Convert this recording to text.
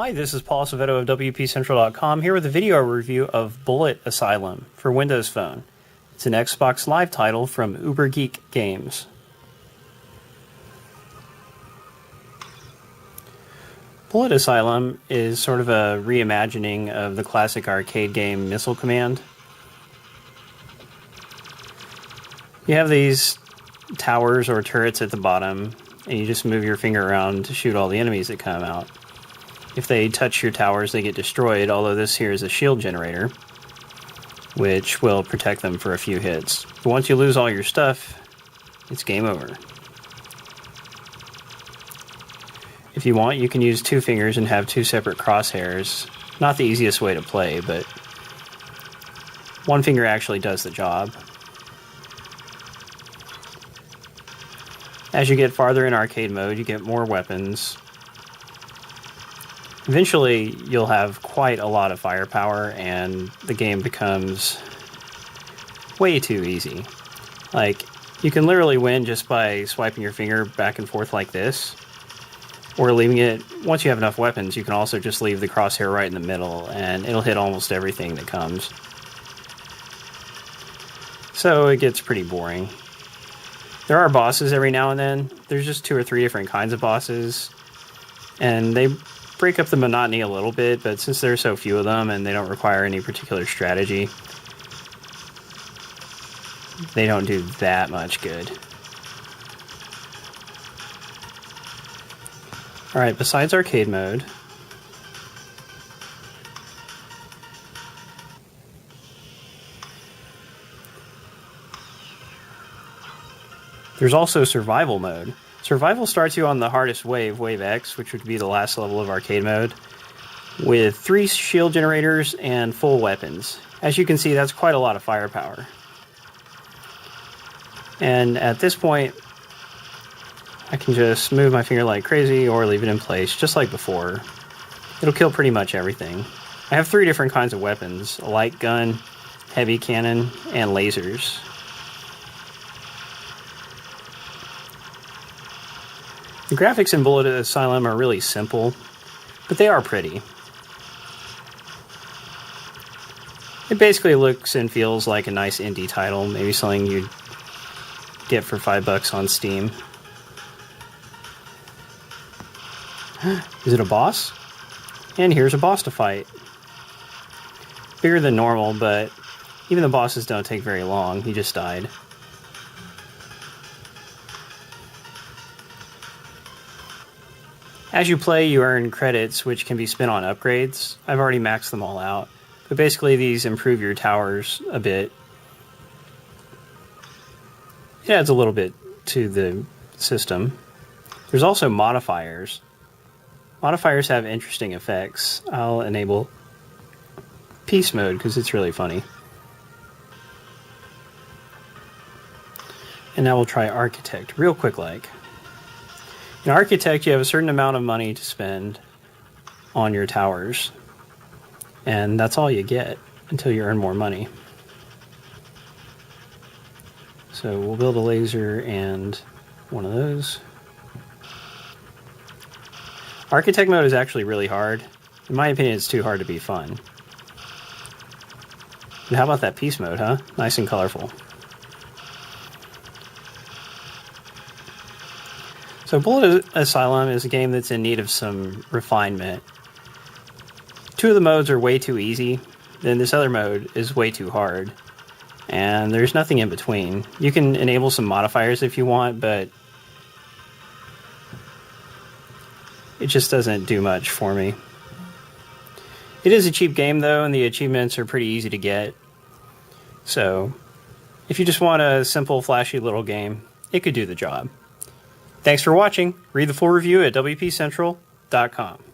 Hi, this is Paul Acevedo of WPCentral.com here with a video review of BulletAsylum for Windows Phone. It's an Xbox Live title from UberGeek Games. BulletAsylum is sort of a reimagining of the classic arcade game Missile Command. You have these towers or turrets at the bottom, and you just move your finger around to shoot all the enemies that come out. If they touch your towers, they get destroyed, although this here is a shield generator, which will protect them for a few hits. But once you lose all your stuff, it's game over. If you want, you can use two fingers and have two separate crosshairs. Not the easiest way to play, but one finger actually does the job. As you get farther in arcade mode, you get more weapons. Eventually, you'll have quite a lot of firepower, and the game becomes way too easy. Like, you can literally win just by swiping your finger back and forth like this, or leaving it. Once you have enough weapons, you can also just leave the crosshair right in the middle, and it'll hit almost everything that comes. So it gets pretty boring. There are bosses every now and then. There's just 2 or 3 different kinds of bosses, and they break up the monotony a little bit, but since there are so few of them and they don't require any particular strategy, they don't do that much good. Alright, besides arcade mode, there's also survival mode. Survival starts you on the hardest wave, Wave X, which would be the last level of arcade mode, with 3 shield generators and full weapons. As you can see, that's quite a lot of firepower. And at this point, I can just move my finger like crazy or leave it in place, just like before. It'll kill pretty much everything. I have 3 different kinds of weapons: a light gun, heavy cannon, and lasers. The graphics in BulletAsylum are really simple, but they are pretty. It basically looks and feels like a nice indie title, maybe something you'd get for $5 on Steam. Is it a boss? And here's a boss to fight. Bigger than normal, but even the bosses don't take very long. He just died. As you play, you earn credits, which can be spent on upgrades. I've already maxed them all out, but basically these improve your towers a bit. It adds a little bit to the system. There's also modifiers. Modifiers have interesting effects. I'll enable Peace Mode because it's really funny. And now we'll try Architect, real quick like. In Architect, you have a certain amount of money to spend on your towers, and that's all you get until you earn more money. So we'll build a laser and one of those. Architect mode is actually really hard. In my opinion, it's too hard to be fun. And how about that Peace Mode, huh? Nice and colorful. So BulletAsylum is a game that's in need of some refinement. 2 of the modes are way too easy, then this other mode is way too hard, and there's nothing in between. You can enable some modifiers if you want, but it just doesn't do much for me. It is a cheap game though, and the achievements are pretty easy to get. So if you just want a simple, flashy little game, it could do the job. Thanks for watching. Read the full review at WPCentral.com.